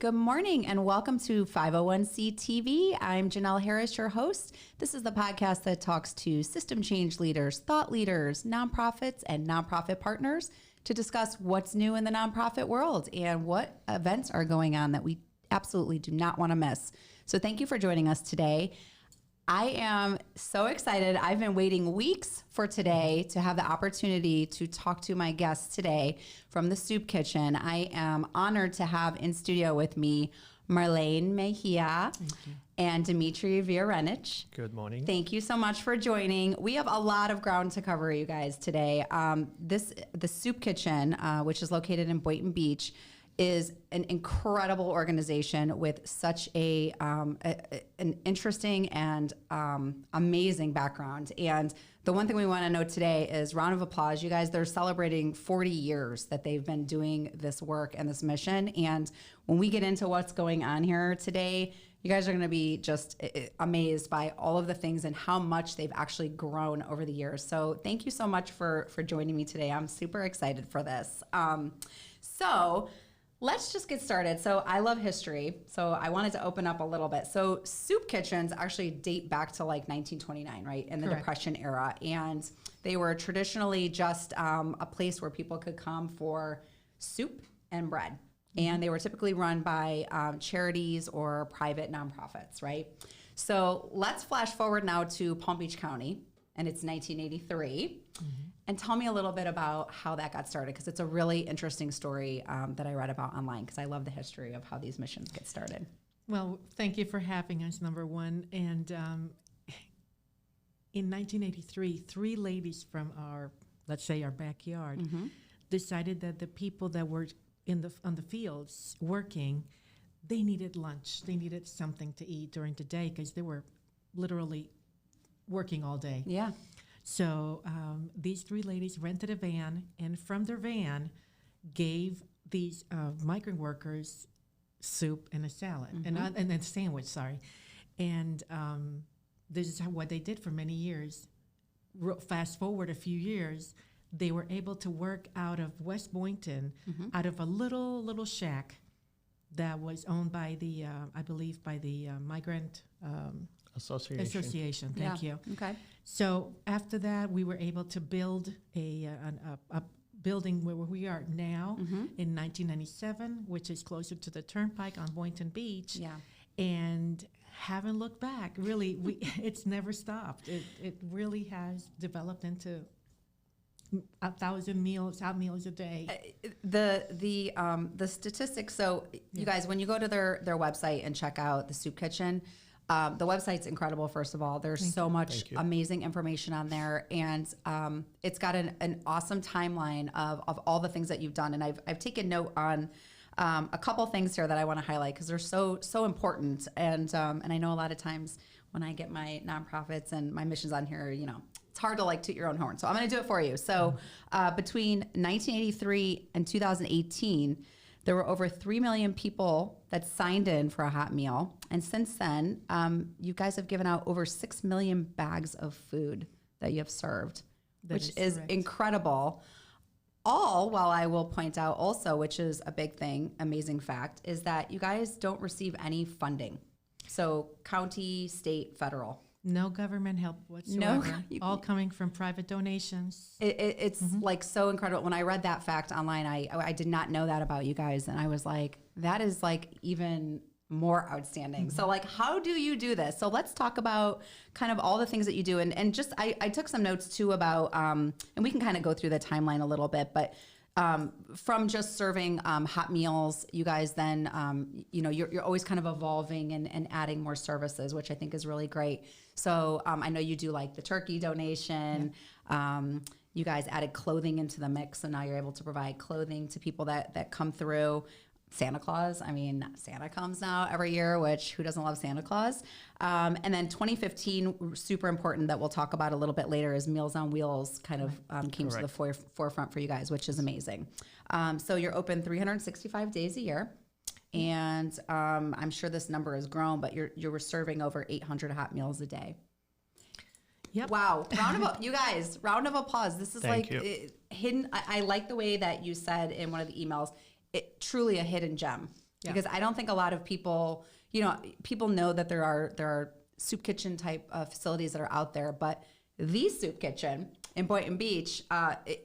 Good morning and welcome to 501c TV. I'm Janelle Harris, your host. This is the podcast that talks to system change leaders, thought leaders, nonprofits, and nonprofit partners to discuss what's new in the nonprofit world and what events are going on that we absolutely do not want to miss. So thank you for joining us today. I am so excited. I've been waiting weeks for today to have the opportunity to talk to my guests today from the Soup Kitchen. I am honored to have in studio with me Marlene Mejia and Dimitry Viarenich. Good morning. Thank you so much for joining. We have a lot of ground to cover, you guys, today. The Soup Kitchen, which is located in Boynton Beach, is an incredible organization with such an interesting and amazing background. And the one thing we want to know today is round of applause. You guys, they're celebrating 40 years that they've been doing this work and this mission. And when we get into what's going on here today, you guys are going to be just amazed by all of the things and how much they've actually grown over the years. So thank you so much for joining me today. I'm super excited for this. Let's just get started. So I love history, so I wanted to open up a little bit. So soup kitchens actually date back to like 1929, right, in the Correct. Depression era. And they were traditionally just a place where people could come for soup and bread. And they were typically run by charities or private nonprofits, right? So let's flash forward now to Palm Beach County, and it's 1983. And tell me a little bit about how that got started, because it's a really interesting story that I read about online, because I love the history of how these missions get started. Well, thank you for having us, number one. And in 1983, three ladies from our, let's say, our backyard, decided that the people that were on the fields working, they needed lunch. They needed something to eat during the day because they were literally working all day. Yeah. So these three ladies rented a van, and from their van gave these migrant workers soup and a salad, and a sandwich, sorry. And this is what they did for many years. Fast forward a few years, they were able to work out of West Boynton, out of a little shack that was owned by the, I believe, by the Migrant Association. Thank you. Okay. So after that, we were able to build a building where we are now in 1997, which is closer to the Turnpike on Boynton Beach. Yeah. And haven't looked back. Really, it's never stopped. It really has developed into 1,000 hot meals a day. The statistics. So you guys, when you go to their website and check out the Soup Kitchen, the website's incredible, first of all. There's so much amazing information on there. And it's got an awesome timeline of all the things that you've done. And I've taken note on a couple things here that I want to highlight because they're so important. And I know a lot of times when I get my nonprofits and my missions on here, it's hard to like toot your own horn. So I'm going to do it for you. So between 1983 and 2018, there were over 3 million people that signed in for a hot meal. And since then, you guys have given out over 6 million bags of food that you have served, which is correct. Incredible. All while I will point out also, which is a big thing, amazing fact, is that you guys don't receive any funding. So county, state, federal. No government help whatsoever. All coming from private donations. It's like so incredible. When I read that fact online, I did not know that about you guys. And I was like, that is like even more outstanding. So like, how do you do this? So let's talk about kind of all the things that you do. And just, I took some notes too about, and we can kind of go through the timeline a little bit, but from just serving hot meals, you guys then, you're always kind of evolving and adding more services, which I think is really great. So I know you do like the turkey donation. You guys added clothing into the mix, so now you're able to provide clothing to people that come through. Santa Claus. I mean, Santa comes now every year, which who doesn't love Santa Claus? And then 2015, super important that we'll talk about a little bit later, is Meals on Wheels kind of came to the forefront for you guys, which is amazing. So you're open 365 days a year. And I'm sure this number has grown, but you're serving over 800 hot meals a day. Yep. Wow. You guys, round of applause. This is hidden. I like the way that you said in one of the emails, truly a hidden gem. Yeah. Because I don't think a lot of people, people know that there are soup kitchen type of facilities that are out there, but the soup kitchen in Boynton Beach,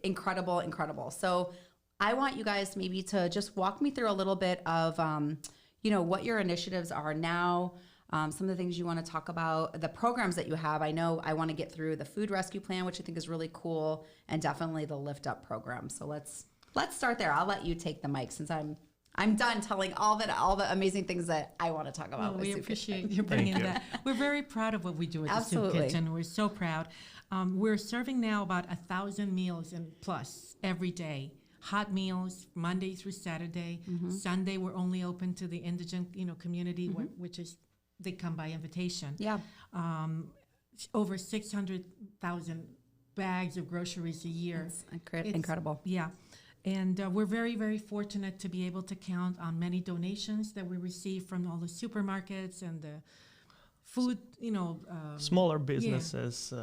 incredible. So I want you guys maybe to just walk me through a little bit of, what your initiatives are now, some of the things you want to talk about, the programs that you have. I know I want to get through the food rescue plan, which I think is really cool, and definitely the Lift Up program. So let's start there. I'll let you take the mic since I'm done telling all the amazing things that I want to talk about. We appreciate you bringing that. We're very proud of what we do at the Soup Kitchen. We're so proud. We're serving now about 1,000 meals and plus every day. Hot meals Monday through Saturday. Sunday we're only open to the indigent community, which is they come by invitation. Yeah. Over 600,000 bags of groceries a year. It's incredible. Yeah. And we're very, very fortunate to be able to count on many donations that we receive from all the supermarkets and the food, smaller businesses,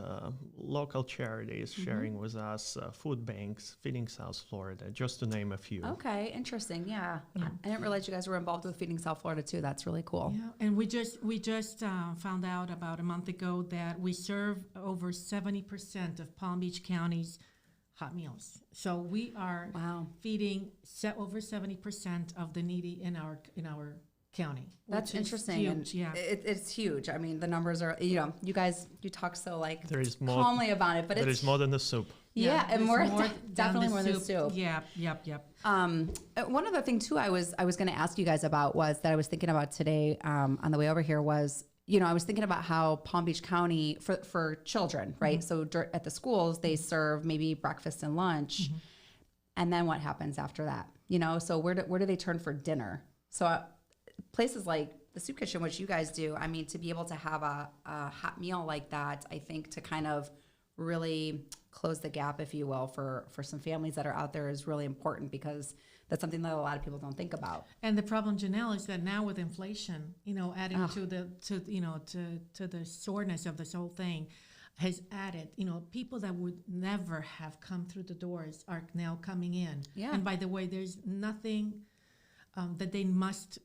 local charities sharing with us, food banks, Feeding South Florida, just to name a few. Okay, interesting. Yeah. I didn't realize you guys were involved with Feeding South Florida too. That's really cool. Yeah, and we just found out about a month ago that we serve over 70% of Palm Beach County's hot meals. So we are feeding over 70% of the needy in our county. That's interesting. Huge, yeah. It's huge. I mean, the numbers are, you guys, you talk so calmly about it, but there is more than the soup. Yeah, and definitely more than the soup. Yep. One other thing too, I was going to ask you guys about was that I was thinking about today on the way over here was, I was thinking about how Palm Beach County for children, right? So at the schools, they serve maybe breakfast and lunch, and then what happens after that? So where do they turn for dinner? So places like the Soup Kitchen, which you guys do, I mean, to be able to have a hot meal like that, I think to kind of really close the gap, if you will, for some families that are out there is really important because that's something that a lot of people don't think about. And the problem, Janelle, is that now with inflation, adding to the soreness of this whole thing, has added, people that would never have come through the doors are now coming in. Yeah. And by the way, there's nothing that they must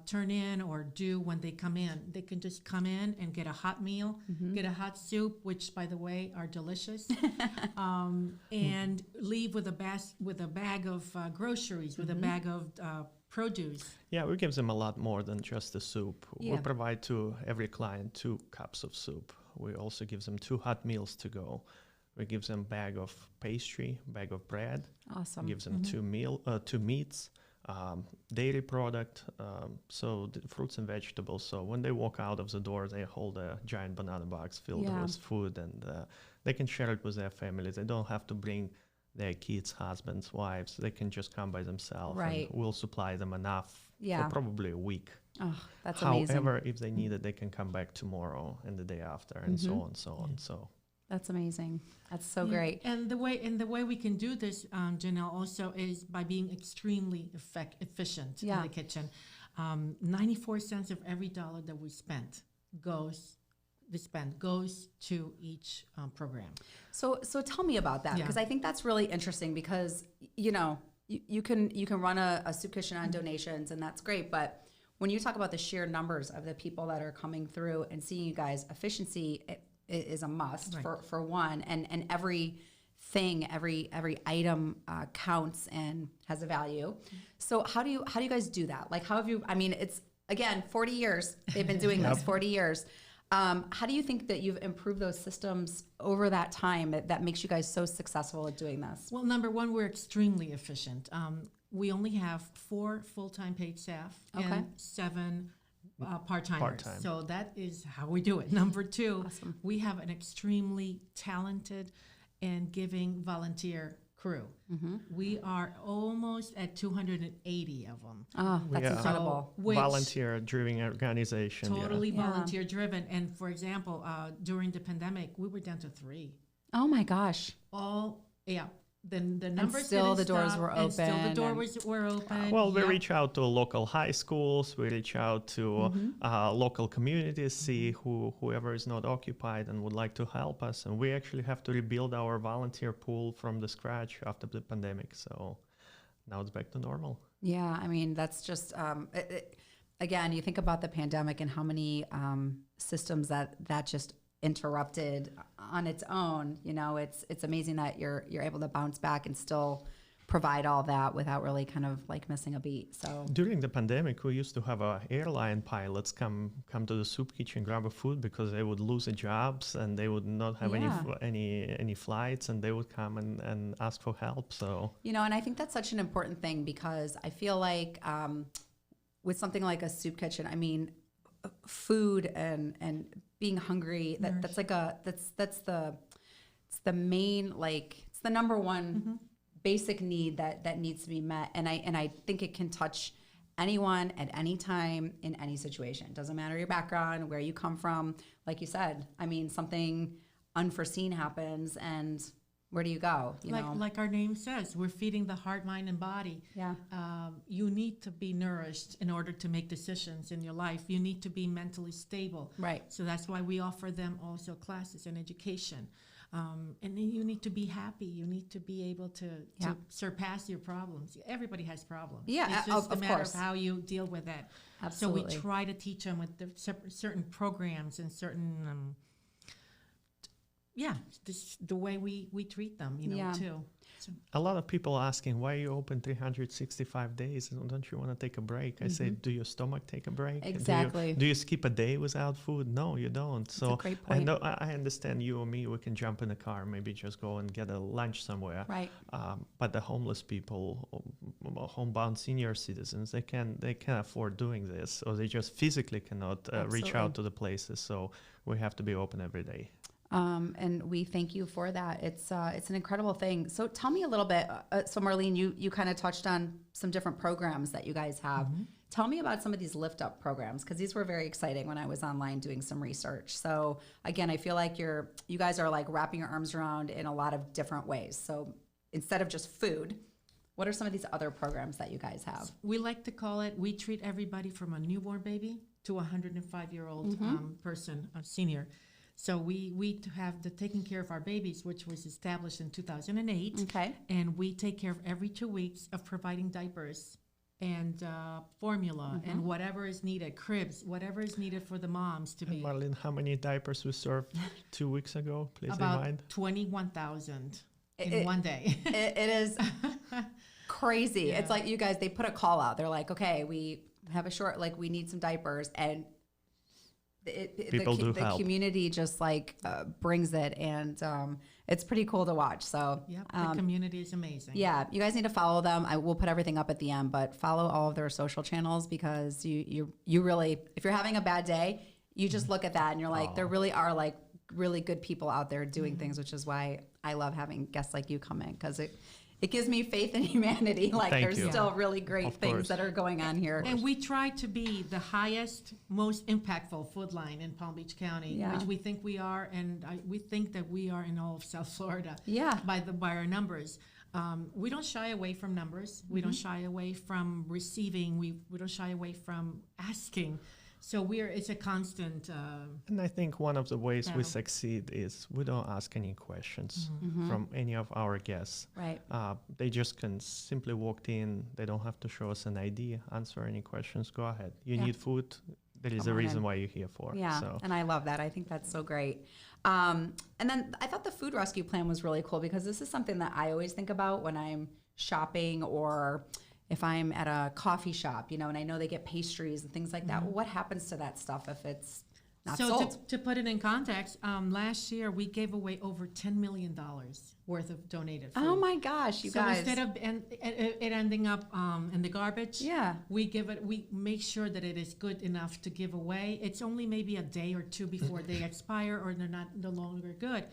turn in or do when they come in. They can just come in and get a hot meal, get a hot soup, which, by the way, are delicious, and leave with a bag of groceries, with a bag of produce. Yeah, we give them a lot more than just the soup. Yeah. We provide to every client 2 cups of soup. We also give them 2 hot meals to go. We give them a bag of pastry, bag of bread. Awesome. We give them 2 meats. Dairy product, so the fruits and vegetables. So when they walk out of the door, they hold a giant banana box filled with food, and they can share it with their families. They don't have to bring their kids, husbands, wives. They can just come by themselves, right. and we'll supply them enough for probably a week. Oh, that's amazing. amazing. However, if they need it, they can come back tomorrow and the day after, and so on. So. That's amazing. That's so great. And the way we can do this, Janelle, also is by being extremely efficient in the kitchen. 94 cents of every dollar that we spend goes to each program. So tell me about that, because I think that's really interesting because you can run a soup kitchen on donations, and that's great, but when you talk about the sheer numbers of the people that are coming through and seeing you guys, efficiency is a must for one, and every item counts and has a value. So how do you guys do that? Like, how have you? I mean, it's again 40 years they've been doing this. 40 years. How do you think that you've improved those systems over that time that makes you guys so successful at doing this? Well, number one, we're extremely efficient. We only have 4 full-time paid staff and 7 part-timers. So that is how we do it. Number 2, we have an extremely talented and giving volunteer crew. We are almost at 280 of them. Oh, that's incredible. Volunteer-driven organization. Totally volunteer-driven. And for example, during the pandemic, we were down to 3. Oh my gosh. The numbers and still the doors were open. Still the doors were open. Well, we reach out to local high schools. We reach out to local communities, see whoever is not occupied and would like to help us. And we actually have to rebuild our volunteer pool from the scratch after the pandemic. So now it's back to normal. Yeah, I mean, that's just, again, you think about the pandemic and how many systems that just interrupted on its own. You know, it's amazing that you're able to bounce back and still provide all that without really kind of like missing a beat. So during the pandemic, we used to have airline pilots come to the soup kitchen, grab a food because they would lose their jobs and they would not have any flights, and they would come and ask for help. So, you know, and I think that's such an important thing, because I feel like with something like a soup kitchen, I mean, food and being hungry, that's like it's the main, like, it's the number one basic need that needs to be met. And I think it can touch anyone at any time in any situation. Doesn't matter your background, where you come from. Like you said, I mean, something unforeseen happens, and where do you go? You know? Like our name says, we're feeding the heart, mind, and body. Yeah. You need to be nourished in order to make decisions in your life. You need to be mentally stable. Right. So that's why we offer them also classes and education. And then you need to be happy. You need to be able to surpass your problems. Everybody has problems. Yeah, it's just of a matter course. of how you deal with it. Absolutely. So we try to teach them with the certain programs and certain, the way we treat them, you know, too. So. A lot of people asking, why are you open 365 days? Don't you want to take a break? I say, do your stomach take a break? Exactly. Do you skip a day without food? No, you don't. So that's a great point. I understand you or me, we can jump in the car, maybe just go and get a lunch somewhere. Right. But the homeless people, homebound senior citizens, they can afford doing this, or they just physically cannot reach out to the places. So we have to be open every day. And we thank you for that. It's an incredible thing. So tell me a little bit. So Marlene, you kind of touched on some different programs that you guys have. Tell me about some of these lift up programs, because these were very exciting when I was online doing some research. So again, I feel like you guys are like wrapping your arms around in a lot of different ways. So instead of just food, what are some of these other programs that you guys have? We like to call it, we treat everybody from a newborn baby to a 105-year-old person, a senior. So we have the taking care of our babies, which was established in 2008. Okay. And we take care of every 2 weeks of providing diapers and formula and whatever is needed, cribs, whatever is needed for the moms to be. Marlene, how many diapers we served 2 weeks ago? Please About remind. 21,000 in one day. It is crazy. Yeah. It's like you guys, they put a call out. They're like, okay, we have a short, like we need some diapers, and the community just like brings it, and it's pretty cool to watch. So the community is amazing. Yeah, you guys need to follow them. I will put everything up at the end, but follow all of their social channels, because you really, if you're having a bad day, you just look at that and you're like, there really are like really good people out there doing things, which is why I love having guests like you come in, because it gives me faith in humanity. Like there's still really great things that are going on here. And we try to be the highest, most impactful food line in Palm Beach County, which we think we are, and we think that we are in all of South Florida. Yeah. By our numbers. We don't shy away from numbers. We don't shy away from receiving. We don't shy away from asking. So it's a constant. And I think one of the ways we succeed is we don't ask any questions from any of our guests. Right. They just can simply walk in. They don't have to show us an ID, answer any questions. Go ahead. You need food. There is a reason why you're here for. Yeah, so. And I love that. I think that's so great. And then I thought the food rescue plan was really cool, because this is something that I always think about when I'm shopping, or if I'm at a coffee shop, you know, and I know they get pastries and things like that. Well, what happens to that stuff if it's not sold? So to put it in context, last year we gave away over $10 million worth of donated food. Oh my gosh, you guys. So instead of it ending up in the garbage, we make sure that it is good enough to give away. It's only maybe a day or two before they expire or they're no longer good.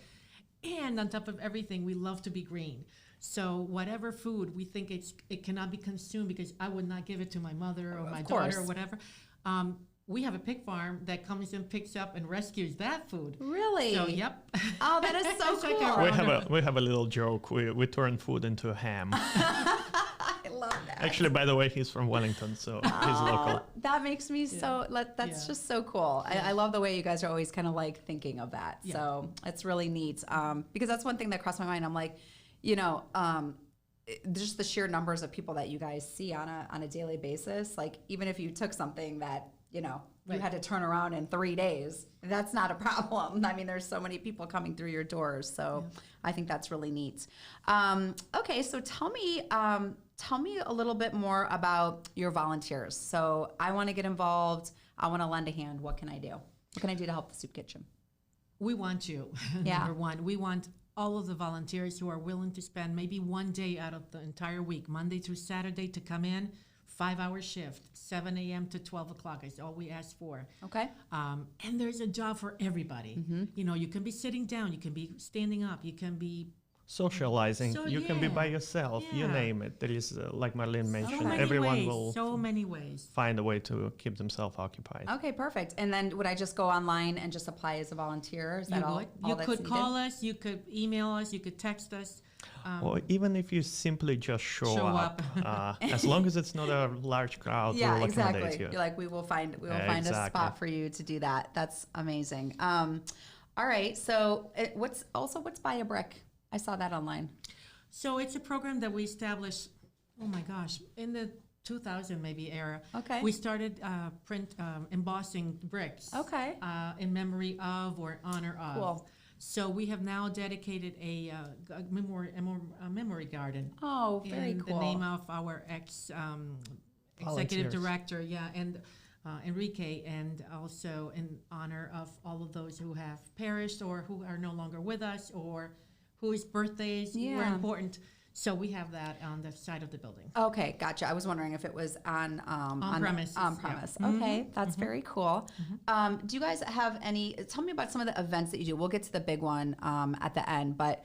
And on top of everything, we love to be green. So whatever food we think it cannot be consumed, because I would not give it to my mother or my daughter or whatever. We have a pig farm that comes and picks up and rescues that food. Really? So, yep. Oh, that is so cool. We have a little joke. We turn food into a ham. I love that. Actually, by the way, he's from Wellington, so he's local. That makes me that's just so cool. I love the way you guys are always kind of like thinking of that. Yeah. So it's really neat, because that's one thing that crossed my mind. I'm like, you know, just the sheer numbers of people that you guys see on a daily basis, like even if you took something that, you know, you had to turn around in 3 days, that's not a problem. I mean, there's so many people coming through your doors. So I think that's really neat. Okay, so tell me a little bit more about your volunteers. So I want to get involved. I want to lend a hand. What can I do? What can I do to help the soup kitchen? We want you. Number one, we want all of the volunteers who are willing to spend maybe one day out of the entire week, Monday through Saturday, to come in, 5-hour shift, 7 a.m. to 12 o'clock is all we ask for. Okay. And there's a job for everybody. You know, you can be sitting down, you can be standing up, you can be socializing. So, you can be by yourself. You name it. There is, like Marlene mentioned, everyone will so many ways find a way to keep themselves occupied. Okay, perfect. And then would I just go online and just apply as a volunteer? Is that you all? would. All You that's could needed? call us, you could email us, you could text us. Or even if you simply just show up. As long as it's not a large crowd, Yeah, we'll accommodate exactly. you. You're like, we will find a spot for you to do that. That's amazing. All right. So what's Buy a Brick? I saw that online. So it's a program that we established, oh my gosh, in the 2000 maybe era. Okay. We started embossing bricks. Okay. In memory of or honor of. Cool. So we have now dedicated a memory garden. Oh, very in cool. the name of our executive director, and Enrique, and also in honor of all of those who have perished or who are no longer with us or whose birthdays were important. So we have that on the side of the building. Okay, gotcha. I was wondering if it was on premise. On premise. Yeah. Okay, that's very cool. Do you guys have any? Tell me about some of the events that you do. We'll get to the big one at the end, but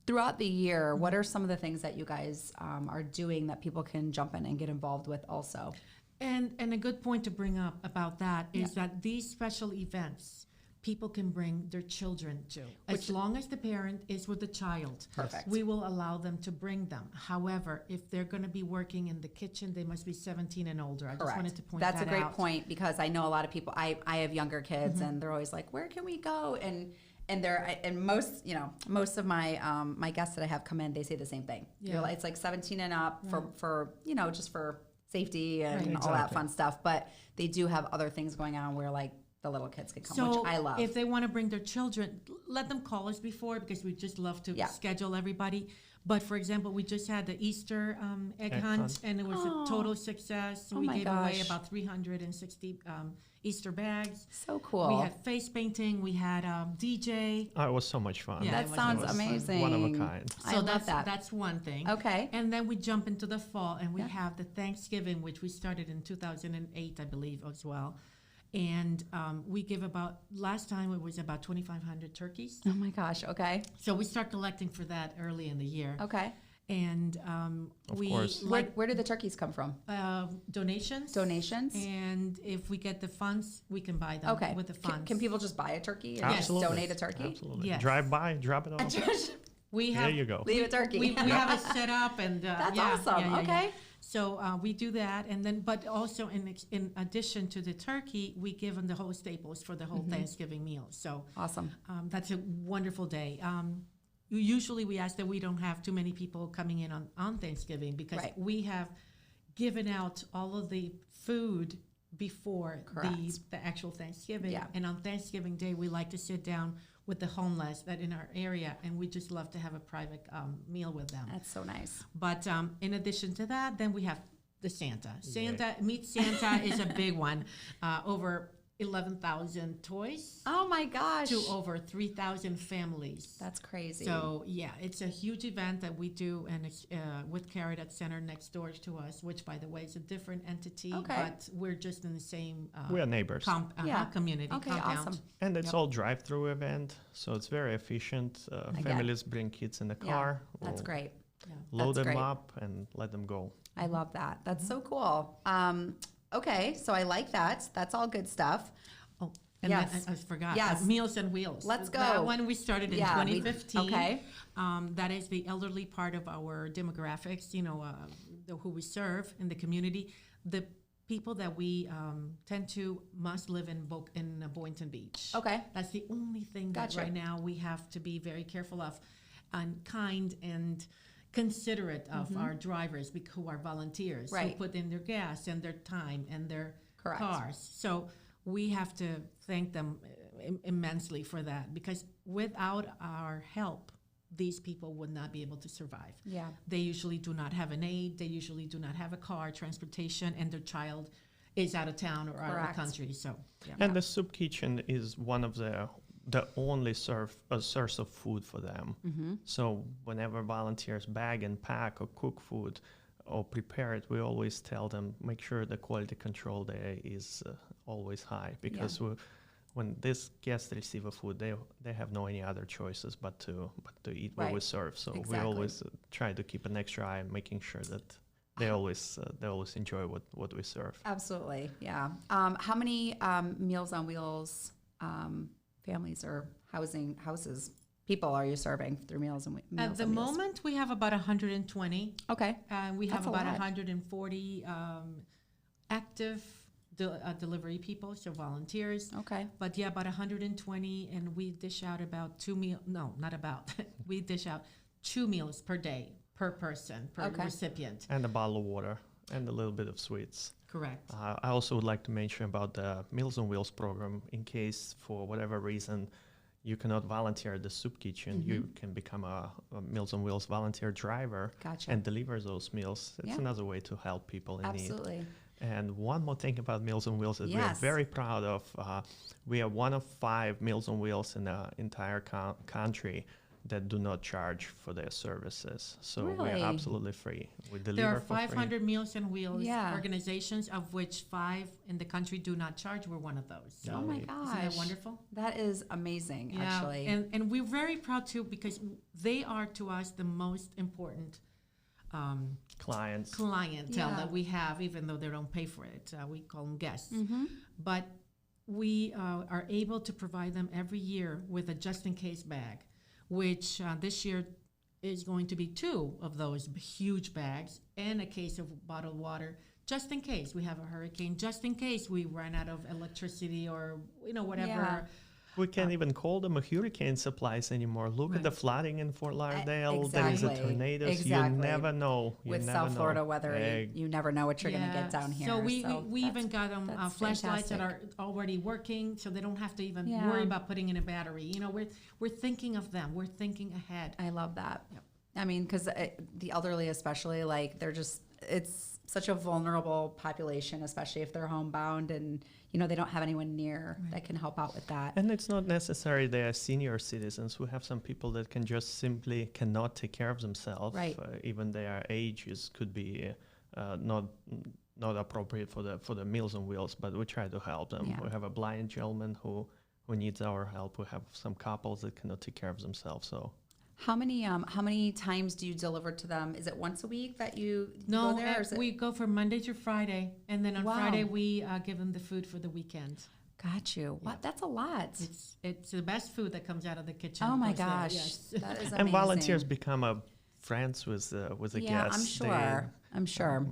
throughout the year, what are some of the things that you guys are doing that people can jump in and get involved with also? And a good point to bring up about that is that these special events, people can bring their children to. As long as the parent is with the child, perfect, we will allow them to bring them. However, if they're going to be working in the kitchen, they must be 17 and older. I just wanted to point that out. That's a great point, because I know a lot of people, I have younger kids and they're always like, where can we go? And most of my my guests that I have come in, they say the same thing. Yeah. It's like 17 and up for just for safety and all that fun stuff. But they do have other things going on where like the little kids can come, which I love. If they want to bring their children, let them call us before, because we just love to schedule everybody. But for example, we just had the Easter egg hunt, and it was a total success. We gave away about 360 Easter bags. So cool. We had face painting. We had DJ. Oh, it was so much fun. Yeah, that sounds amazing. One of a kind. So that's one thing. Okay. And then we jump into the fall, and we have the Thanksgiving, which we started in 2008, I believe, as well. And we give last time it was about 2,500 turkeys. Oh my gosh, okay. So we start collecting for that early in the year. Okay. And of course. Where do the turkeys come from? Donations. Donations. And if we get the funds, we can buy them with the funds. Can people just buy a turkey and Absolutely. just donate a turkey? Absolutely. Yes. Drive by, drop it off. There you go. Leave a turkey. We have it set up, and that's awesome. Okay. So we do that, and then, but also in addition to the turkey, we give them the whole staples for the whole Thanksgiving meal. So awesome. That's a wonderful day. Usually we ask that we don't have too many people coming in on Thanksgiving, because we have given out all of the food before the actual Thanksgiving. Yeah. And on Thanksgiving Day, we like to sit down with the homeless that in our area, and we just love to have a private meal with them. That's so nice. But in addition to that, then we have the Santa. Meet Santa is a big one. Over 11,000 toys. Oh my gosh. To over 3,000 families. That's crazy. So yeah, it's a huge event that we do, and with Caritas Center next door to us, which by the way is a different entity, but we're just in the same we're neighbors. Community. Okay, compound. awesome. And it's all drive-through event, so it's very efficient. Families bring kids in the car. That's great. Load them up and let them go. I love that. That's so cool. Okay, so I like that. That's all good stuff. Oh, and yes. I forgot. Yes. Meals and Wheels. Let's go. That one we started in 2015. Okay. That is the elderly part of our demographics, who we serve in the community. The people that we must live in Boynton Beach. Okay. That's the only thing that right now we have to be very careful of, and kind and considerate of our drivers who are volunteers, who put in their gas and their time and their cars. So we have to thank them immensely for that, because without our help, these people would not be able to survive. Yeah. They usually do not have an aid. They usually do not have a car, transportation, and their child is out of town or out of the country. So, And the soup kitchen is one of the only source of food for them. So whenever volunteers bag and pack or cook food or prepare it, we always tell them, make sure the quality control there is always high, because when these guests receive a food, they have no any other choices but to eat what we serve. So we always try to keep an extra eye on making sure that they always enjoy what we serve. Absolutely, yeah. How many Meals on Wheels families or houses people are you serving through Meals on Wheels? At the moment, we have about 120. Okay. We have about 140 active delivery people, so volunteers. Okay. But yeah, about 120, and we dish out about 2 meals. No, not about. We dish out 2 meals per day, per person, per recipient. And a bottle of water and a little bit of sweets. Correct. I also would like to mention about the Meals on Wheels program. In case, for whatever reason, you cannot volunteer at the soup kitchen, you can become a Meals on Wheels volunteer driver and deliver those meals. It's another way to help people in need. And one more thing about Meals on Wheels that we are very proud of. We are one of 5 Meals on Wheels in the entire country that do not charge for their services. So we're absolutely free. We deliver There are for 500 free. Meals on Wheels organizations, of which 5 in the country do not charge. We're one of those. So oh my gosh. Isn't that wonderful? That is amazing, actually. And we're very proud too, because they are to us the most important clientele that we have, even though they don't pay for it. We call them guests. But we are able to provide them every year with a just-in-case bag, which this year is going to be 2 of those huge bags and a case of bottled water, just in case we have a hurricane, just in case we run out of electricity or whatever. We can't even call them a hurricane supplies anymore. Look at the flooding in Fort Lauderdale. There is a tornado. You never know. With South Florida weather, you never know what you're going to get down here. So we even got them flashlights that are already working, so they don't have to even worry about putting in a battery. We're thinking of them. We're thinking ahead. I love that. Yep. I mean, because the elderly especially, like, it's such a vulnerable population, especially if they're homebound and they don't have anyone near that can help out with that. And it's not necessary they are senior citizens. We have some people that can just simply cannot take care of themselves. Right. Even their ages could be not appropriate for the Meals on Wheels, but we try to help them. Yeah. We have a blind gentleman who needs our help. We have some couples that cannot take care of themselves. So. How many times do you deliver to them? Is it once a week that you go there? Or we go from Monday to Friday, and then on Friday we give them the food for the weekend. Got you. What? That's a lot. It's the best food that comes out of the kitchen. Oh my gosh, that is amazing. And volunteers become friends with the guests. I'm sure.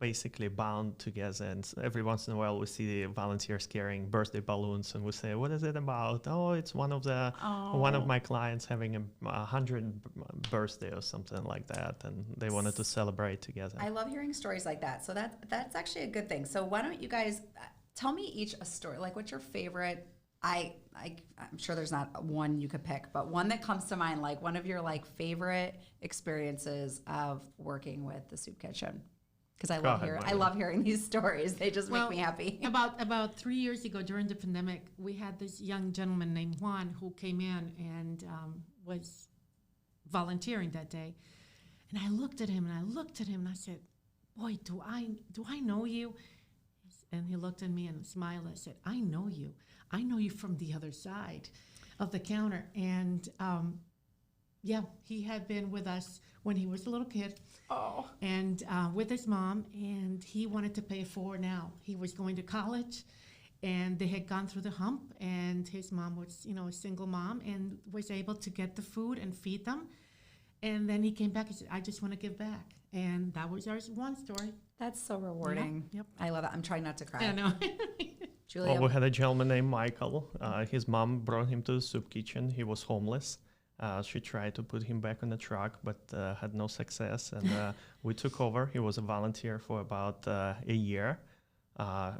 Basically bound together, and every once in a while we see the volunteers carrying birthday balloons, and we say, "What is it about?" "Oh, it's one of my clients having a 100th birthday or something like that, and they wanted to celebrate together." I love hearing stories like that. So that's actually a good thing. So why don't you guys tell me each a story? Like, what's your favorite? I'm sure there's not one you could pick, but one that comes to mind, like one of your favorite experiences of working with the soup kitchen. Because I love hearing these stories. They just make me happy. About 3 years ago, during the pandemic, we had this young gentleman named Juan who came in and was volunteering that day. And I looked at him and I said, "Boy, do I know you?" And he looked at me and smiled. I said, "I know you. I know you from the other side of the counter." And he had been with us when he was a little kid. Oh. And with his mom, and he wanted to pay it forward now. He was going to college, and they had gone through the hump, and his mom was, a single mom, and was able to get the food and feed them. And then he came back and said, "I just want to give back." And that was our one story. That's so rewarding. Yep. I love it. I'm trying not to cry. I know. Julia. Well, we had a gentleman named Michael. His mom brought him to the soup kitchen. He was homeless. She tried to put him back on the truck, but had no success. And we took over. He was a volunteer for about a year.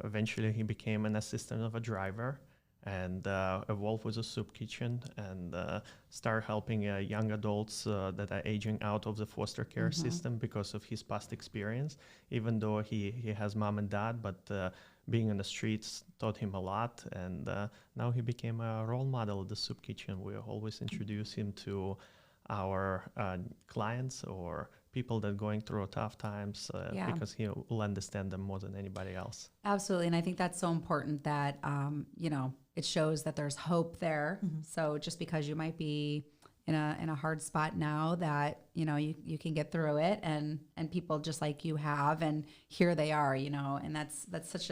Eventually, he became an assistant of a driver and evolved with a soup kitchen and started helping young adults that are aging out of the foster care system because of his past experience. Even though he has mom and dad, but being in the streets taught him a lot. And now he became a role model of the soup kitchen. We always introduce him to our clients or people that are going through tough times because he will understand them more than anybody else. Absolutely. And I think that's so important that, it shows that there's hope there. So just because you might be in a hard spot now that, you can get through it and people just like you have, and here they are, and that's such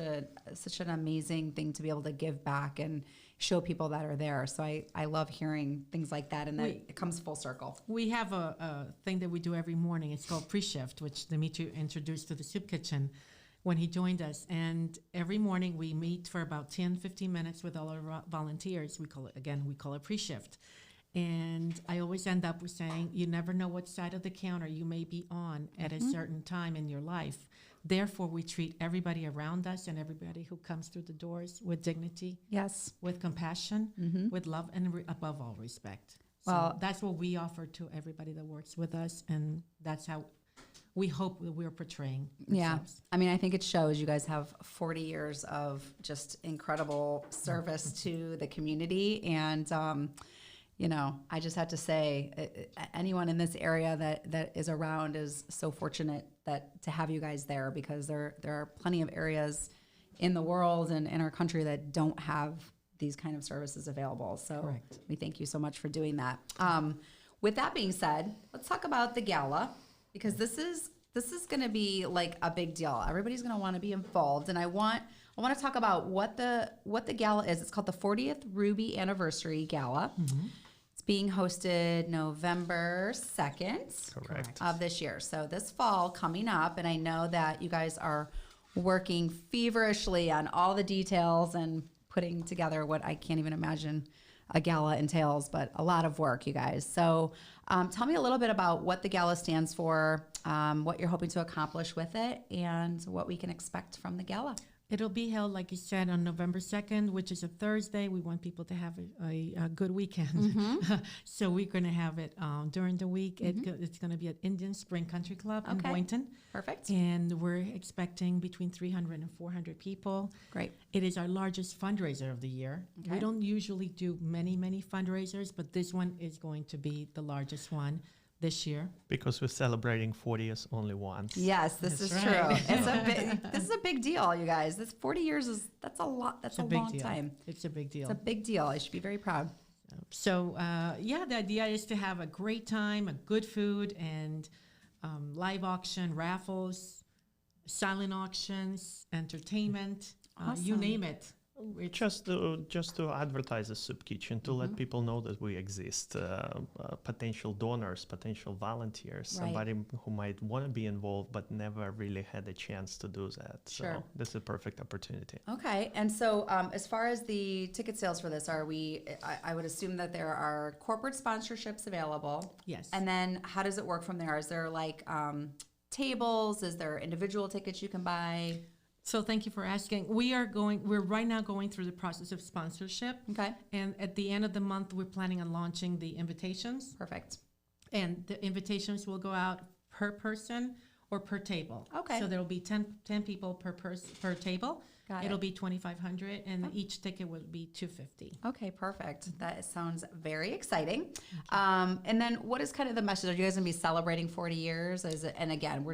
an amazing thing to be able to give back and show people that are there. So I love hearing things like that, and that it comes full circle. We have a thing that we do every morning. It's called pre-shift, which Dimitry introduced to the soup kitchen when he joined us. And every morning we meet for about 10-15 minutes with all our volunteers. We call it pre-shift. And I always end up with saying, you never know what side of the counter you may be on at a certain time in your life. Therefore, we treat everybody around us and everybody who comes through the doors with dignity, yes, with compassion, with love, and above all, respect. Well, so that's what we offer to everybody that works with us, and that's how we hope that we're portraying ourselves. I mean, I think it shows. You guys have 40 years of just incredible service to the community, and I just have to say, anyone in this area that is around is so fortunate that to have you guys there, because there are plenty of areas in the world and in our country that don't have these kind of services available. So Correct. We thank you so much for doing that. With that being said, let's talk about the gala, because this is going to be like a big deal. Everybody's going to want to be involved, and I want to talk about what the gala is. It's called the 40th Ruby Anniversary Gala. It's being hosted November 2nd Correct. of this year. So this fall coming up, and I know that you guys are working feverishly on all the details and putting together what I can't even imagine a gala entails, but a lot of work, you guys. So tell me a little bit about what the gala stands for, what you're hoping to accomplish with it, and what we can expect from the gala. It'll be held, like you said, on November 2nd, which is a Thursday. We want people to have a good weekend. So we're going to have it during the week. It's going to be at Indian Spring Country Club in Boynton. Perfect. And we're expecting between 300 and 400 people. Great. It is our largest fundraiser of the year. Okay. We don't usually do many fundraisers, but this one is going to be the largest one this year. Because we're celebrating 40 years only once. Yes, this is right. true. This is a big deal, you guys. This 40 years that's a lot. That's a long deal. time. It's a big deal. It's a big deal. I should be very proud. So, the idea is to have a great time, a good food, and live auction, raffles, silent auctions, entertainment, you Awesome. name it. Just to advertise the soup kitchen, to let people know that we exist, potential donors, potential volunteers, Right. somebody who might want to be involved but never really had a chance to do that. Sure. So this is a perfect opportunity. Okay, and so as far as the ticket sales for this, I would assume that there are corporate sponsorships available. Yes. And then how does it work from there? Is there like tables? Is there individual tickets you can buy? So thank you for asking. We're right now going through the process of sponsorship. Okay, And at the end of the month, we're planning on launching the invitations. perfect. And the invitations will go out per person or per table. Okay. So there will be 10 people per table. Got It'll it. be $2,500, and each ticket will be $250. Okay, perfect. That sounds very exciting. And then what is kind of the message? Are you guys going to be celebrating 40 years? And again,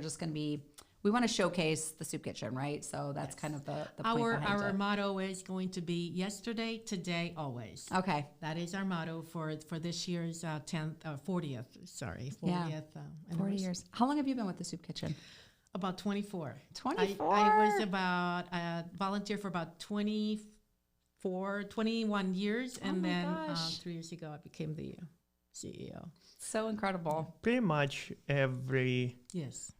we want to showcase the soup kitchen, right? So that's kind of the point behind Our it. motto is going to be yesterday, today, always. Okay. That is our motto for this year's 40th. Sorry, 40th. Yeah. 40 anniversary. years. How long have you been with the soup kitchen? About 24. 24? I volunteer for about 21 years, Oh and my then gosh. 3 years ago I became the CEO. So incredible. Pretty much every Yes.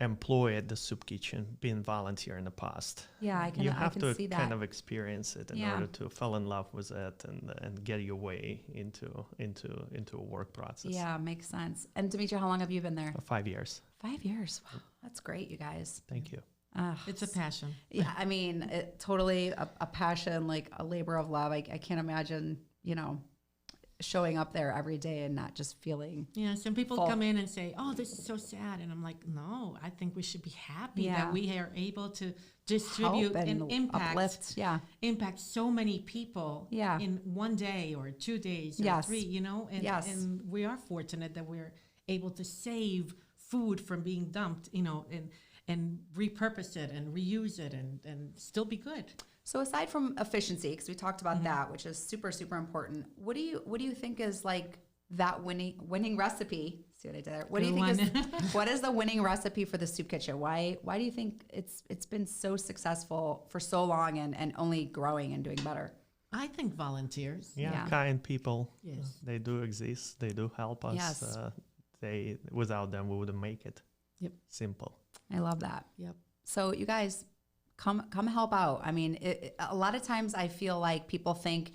employee at the soup kitchen, being volunteer in the past. Yeah, I can. You have I can to see that. kind of experience it in order to fall in love with it and get your way into a work process. Yeah, makes sense. And Dimitry, how long have you been there? For 5 years. 5 years. Wow, that's great, you guys. Thank you. It's a passion. Yeah, I mean, totally a passion, like a labor of love. I can't imagine, showing up there every day and not just feeling. Yeah, some people full. come in and say, "Oh, this is so sad," and I'm like, "No, I think we should be happy that we are able to distribute and impact so many people in 1 day or 2 days or 3. And we are fortunate that we're able to save food from being dumped, and repurpose it and reuse it and still be good. So aside from efficiency, because we talked about that, which is super, super important, what do you think is like that winning recipe? See what I did there? What do you think is what is the winning recipe for the soup kitchen? Why do you think it's been so successful for so long and only growing and doing better? I think volunteers. Yeah. Kind people. Yes. They do exist. They do help us. Yes. Without them we wouldn't make it. Yep. Simple. I love that. Yep. So you guys come help out. I mean, a lot of times I feel like people think,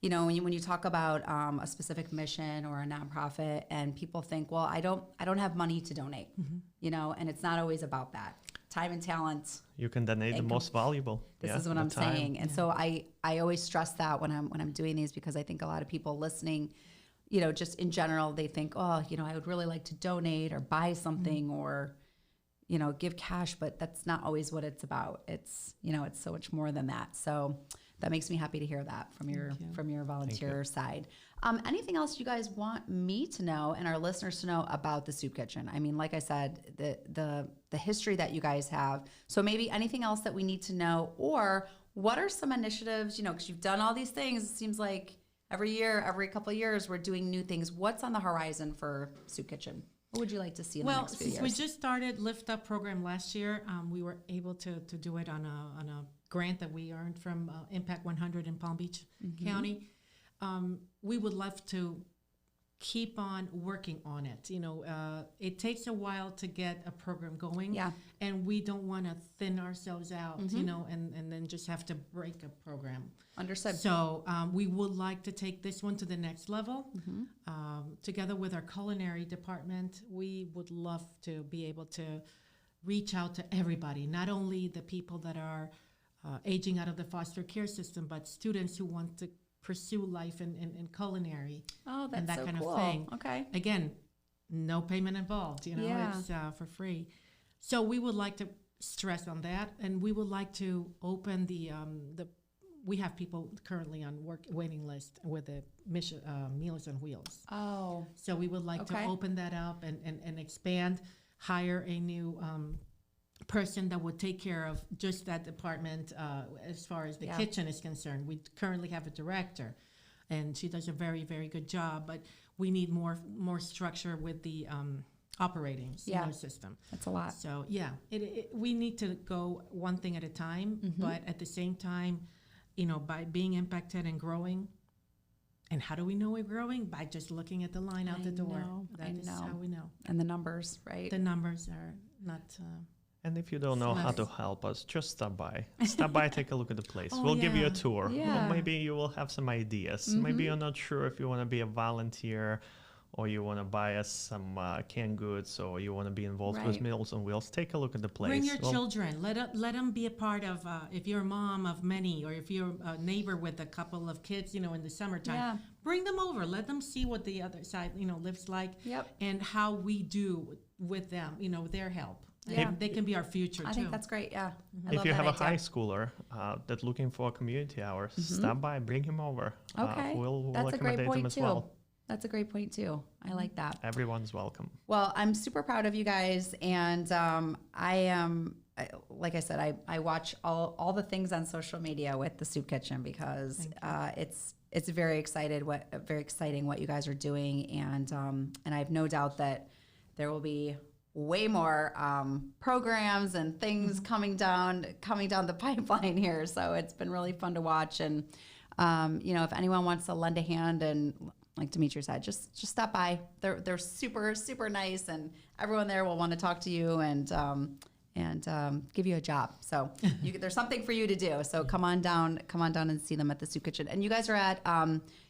when you talk about a specific mission or a nonprofit, and people think, well, I don't have money to donate, and it's not always about that. Time and talent. You can donate the most valuable. This is what I'm saying. And so I always stress that when I'm doing these, because I think a lot of people listening, just in general, they think, oh, I would really like to donate or buy something or, give cash, but that's not always what it's about. It's, it's so much more than that. So that makes me happy to hear that from your volunteer side. Anything else you guys want me to know and our listeners to know about the soup kitchen? I mean, like I said, the history that you guys have. So maybe anything else that we need to know, or what are some initiatives, because you've done all these things. It seems like every year, every couple of years, we're doing new things. What's on the horizon for soup kitchen? What would you like to see in the next few years? We just started Lift Up program last year. We were able to do it on a grant that we earned from Impact 100 in Palm Beach County. We would love to keep on working on it. It takes a while to get a program going, and we don't want to thin ourselves out, and then just have to break a program. Understood. So we would like to take this one to the next level. Together with our culinary department, we would love to be able to reach out to everybody, not only the people that are aging out of the foster care system, but students who want to pursue life in culinary and that kind of thing. Okay. Again, no payment involved, it's for free. So we would like to stress on that, and we would like to open we have people currently on waiting list with the Meals on Wheels. Oh. So we would like to open that up and expand, hire a new person that would take care of just that department as far as the kitchen is concerned. We currently have a director, and she does a very, very good job, but we need more structure with the operating system. That's a lot. So we need to go one thing at a time, but at the same time, by being impacted and growing. And how do we know we're growing? By just looking at the line out the door. That is how we know. And the numbers, right? The numbers are not... And if you don't know how to help us, just stop by. Stop by, take a look at the place. We'll give you a tour. Yeah. Or maybe you will have some ideas. Maybe you're not sure if you want to be a volunteer, or you want to buy us some canned goods, or you want to be involved with Meals on Wheels. Take a look at the place. Bring your children. Let them be a part of, if you're a mom of many, or if you're a neighbor with a couple of kids, in the summertime, bring them over. Let them see what the other side, lives like, and how we do with them, their help. Yeah. They can be our future, too. I think that's great, yeah. If you have a high schooler that's looking for community hours, stop by, bring him over. Okay. We'll that's a great accommodate point, them as too. well. That's a great point, too. I like that. Everyone's welcome. Well, I'm super proud of you guys, and like I said, I watch all the things on social media with the Soup Kitchen, because it's very exciting what you guys are doing, and I have no doubt that there will be way more programs and things coming down the pipeline here. So it's been really fun to watch, and if anyone wants to lend a hand and like Dimitry said, just stop by. They're super, super nice, and everyone there will want to talk to you and give you a job. So there's something for you to do. So come on down and see them at the Soup Kitchen. And you guys are at,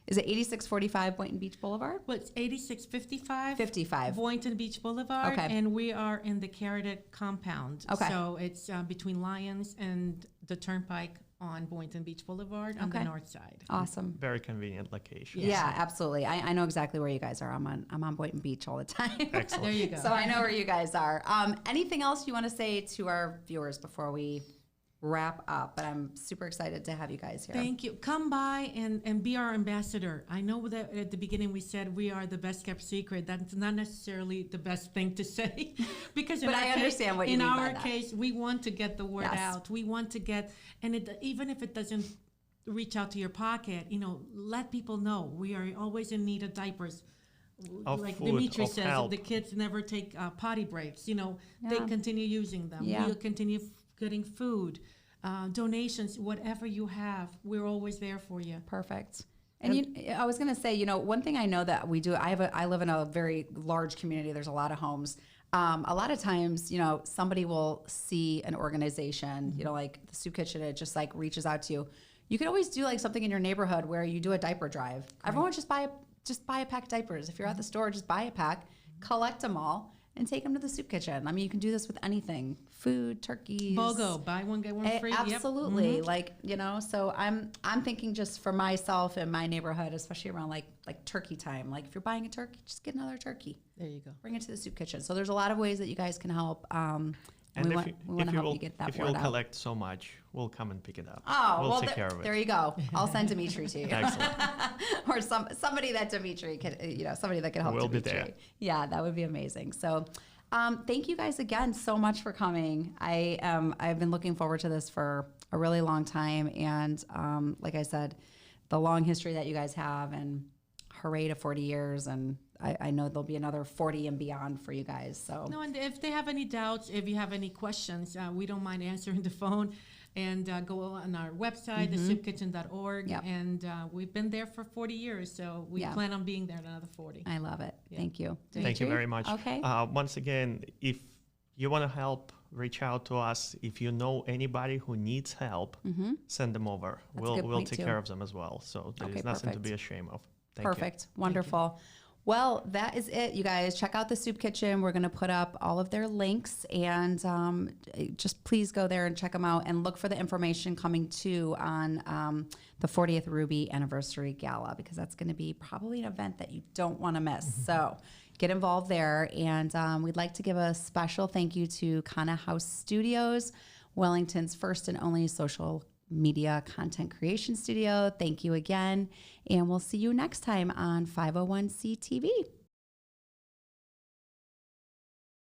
is it 8645 Boynton Beach Boulevard? Well, it's 8655. 55. Boynton Beach Boulevard. Okay. And we are in the Carrot compound. Okay. So it's between Lions and the Turnpike on Boynton Beach Boulevard on the north side. Awesome. Very convenient location. Yeah, absolutely. I know exactly where you guys are. I'm on Boynton Beach all the time. Excellent. There you go. So I know where you guys are. Anything else you want to say to our viewers before we wrap up? But I'm super excited to have you guys here. Thank you. Come by and be our ambassador. I know that at the beginning we said we are the best kept secret. That's not necessarily the best thing to say, because But I understand what you mean by that. In our case, we want to get the word out. We want to get, and even if it doesn't reach out to your pocket, let people know we are always in need of diapers. Like food, Dimitry says, help. the kids never take potty breaks. They continue using them. Yeah. We'll continue getting food. Donations, whatever you have, we're always there for you. Perfect. And I was going to say, one thing I know that we do, I live in a very large community. There's a lot of homes. A lot of times, somebody will see an organization, like the Soup Kitchen, it just like reaches out to you. You could always do like something in your neighborhood where you do a diaper drive. Everyone just buy a pack of diapers. If you're at the store, just buy a pack, collect them all, and take them to the Soup Kitchen. I mean, you can do this with anything: food, turkeys. BOGO, buy one, get one free. Absolutely. Yep. Mm-hmm. So I'm thinking just for myself in my neighborhood, especially around like turkey time. Like if you're buying a turkey, just get another turkey. There you go. Bring it to the Soup Kitchen. So there's a lot of ways that you guys can help. And we want to help you get that if word you'll out. collect so much, we'll come and pick it up. Oh, we'll well, take care of it. there you go. I'll send Dimitry to you. Excellent. Or somebody that Dimitry could, somebody that could help We'll be Dimitry. there. Yeah, that would be amazing. So thank you guys again so much for coming. I've been looking forward to this for a really long time. And like I said, the long history that you guys have, and hooray to 40 years. And I know there'll be another 40 and beyond for you guys. So No, and if they have any doubts, if you have any questions, we don't mind answering the phone. And go on our website, thesoupkitchen.org. Yep. And we've been there for 40 years, so we plan on being there another 40. I love it. Yeah. Thank you. Thank you Dimitry? very much. Okay. Once again, if you want to help, reach out to us. If you know anybody who needs help, send them over. That's a good We'll point, take too. care of them as well. So there's Okay, nothing to perfect. be ashamed of. Thank you. Perfect. Wonderful. Well, that is it, you guys. Check out the Soup Kitchen. We're going to put up all of their links, and just please go there and check them out, and look for the information coming too on the 40th Ruby Anniversary Gala, because that's going to be probably an event that you don't want to miss. So get involved there. And we'd like to give a special thank you to Kana House Studios, Wellington's first and only social media content creation studio. Thank you again, and we'll see you next time on 501c TV.